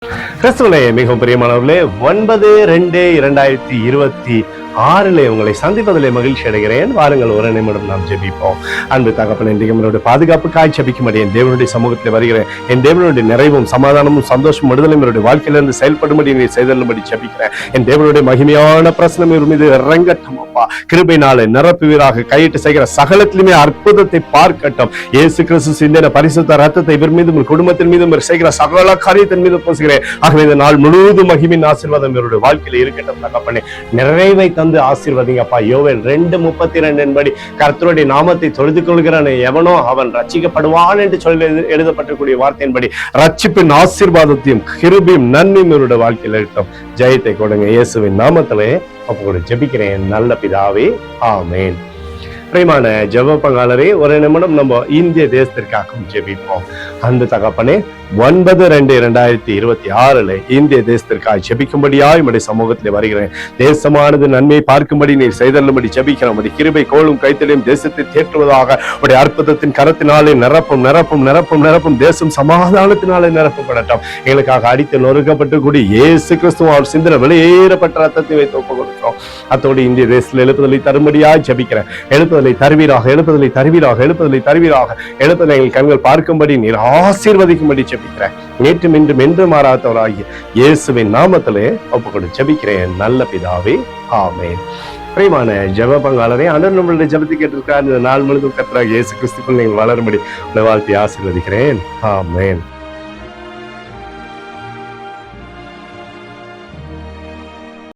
கிறிஸ்துவிலே மிகவும் பிரியமானவர்களே, 9/2/2026 உங்களை சந்திப்பதிலே மகிழ்ச்சி அடைகிறேன். வாருங்கள், ஒரு நிமிடம் நாம் ஜெபிப்போம். அன்பு தகப்பனே, இன்றைக்கு நம்மளுடைய பாதுகாப்புக்காய் ஜெபிக்கும்படி என் தேவனுடைய சமூகத்தில் வருகிறேன். என் தேவனுடைய நிறைவும் சமாதானமும் சந்தோஷம் விடுதலையும் என்னுடைய வாழ்க்கையிலிருந்து செயல்படும்படி நீ செய்தல்படி ஜெபிக்கிறேன். என் தேவனுடைய மகிமையான பிரசனம் மீது இறங்கட்டும் அப்பா. கிருபையினாலே நிரப்புவீராக. கையிட்டு செய்கிற சகலத்திலுமே அற்புதத்தை பார்க்கட்டும். இயேசு கிறிஸ்து சிந்தின பரிசுத்த ரத்தத்தை இவர் மீதும் குடும்பத்தின் மீதும் செய்கிற சகல காரியத்தின் மீது பூசுகிறேன். ஆகவே இந்த நாள் முழுவதும் மகிமையின் ஆசீர்வாதம் இவருடைய வாழ்க்கையில இருக்கட்டும் தகப்பனே. நிறைவை தந்து ஆசீர்வதிங்கப்பா. யோவேல் 2:32 படி கர்த்தருடைய நாமத்தை தொழுது கொள்கிறான் எவனோ அவன் ரட்சிக்கப்படுவான் என்று சொல்லி எழுதப்பட்டிருக்கூடிய வார்த்தையின்படி ரட்சிப்பின் ஆசீர்வாதத்தையும் கிருபையும் நன்மையும் இவருடைய வாழ்க்கையில் இருக்கட்டும். ஜெயத்தை கொடுங்க இயேசுவின் நாமத்திலே அப்போ ஜெபிக்கிறேன் நல்ல பிதாவே, ஆமேன். பிரியமான ஜெப பங்காளரே, ஒரு நிமிடம் நம்ம இந்திய தேசத்திற்காகவும் ஜெபிப்போம். அந்த தகப்பனே, 9/2/2026 இந்திய தேசத்திற்காக ஜெபிக்கும்படியாய் உம்முடைய சமூகத்தில் வருகிறேன். தேசமானது நன்மையை பார்க்கும்படி நீர் செய்தல்லும்படி ஜெபிக்கிறோம். உம்முடைய கிருபை கோலும் கைத்தலையும் தேசத்தை தேற்றுவதாக. உடைய அற்புதத்தின் கரத்தினாலே நிரப்பும் நிரப்பும் நிரப்பும் நிரப்பும். தேசம் சமாதானத்தினாலே நிரப்பப்படட்டும். எங்களுக்காக அடித்து நொறுக்கப்பட்டு கூடி இயேசு கிறிஸ்துவ அவர் சிந்தனை வெளியேறப்பட்ட ரத்தத்தை வைத்து ஒப்பு கொடுக்கிறோம். அத்தோடு இந்திய தேசத்தில் எழுப்புதலை தரும்படியாய் ஜெபிக்கிறேன். எழுப்புதலை தருவீராக, எழுப்புதலை தருவீராக, எழுப்புதலை தருவீராக. எழுப்புதலை எங்கள் கண்கள் பார்க்கும்படி நீர் ஆசீர்வதிக்கும்படி ஜெபிக்கிறேன். நேற்றும் இன்றும் என்று மாறாதவராகிய இயேசுவின் நாமத்திலே ஒப்புக்கொண்டு ஜெபிக்கிறேன் நல்ல பிதாவே, ஆமேன். பிரியமான ஜெப பங்காளரே, ஆண்டவர் நம்மளுடைய ஜெபத்தை கேட்டிருக்கிறார். இந்த நாள் முழுவதும் கர்த்தராகிய இயேசு கிறிஸ்துக்குள் நீங்கள் வளரும்படி வாழ்த்தி ஆசீர்வதிக்கிறேன். ஆமேன்.